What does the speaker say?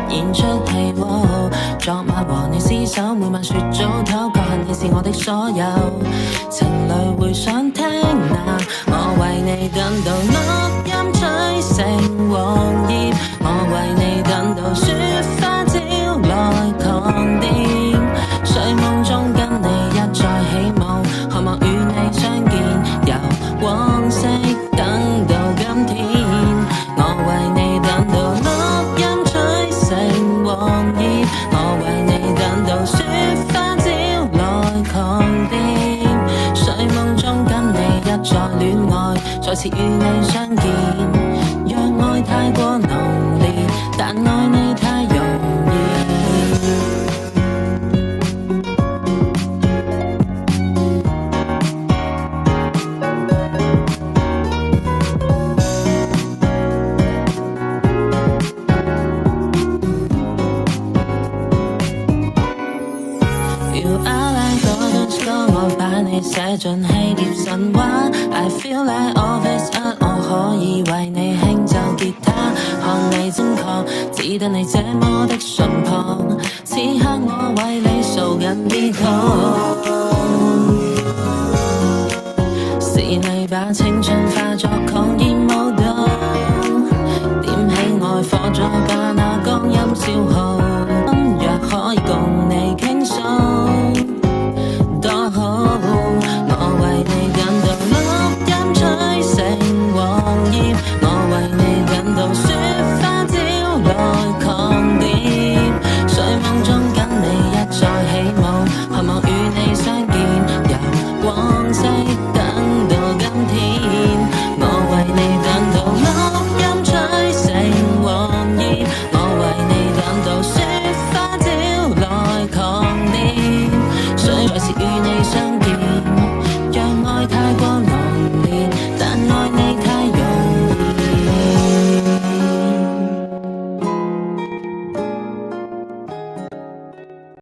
演出戲。昨晚和你廝守，每晚說早唞，確信你是我的所有。情侶會想聽那，我為你等到錄音吹成黃葉，我為你等到雪花招來狂電，睡夢中跟你一再起舞，渴望與你相見，由往昔等到今天，我為你等到錄音吹成黃葉，我為你等到雪花招來狂電，睡夢中跟你一再戀愛，再次與你相見，若愛太過濃烈，但愛你太容易。You are like golden score， 我把你寫進希臘神話。I feel like all this art， 我可以為你輕奏吉他，看你精確，只等你這麼的淳樸。此刻我為你掃緊 beat， 是你把青春化作狂熱舞蹈。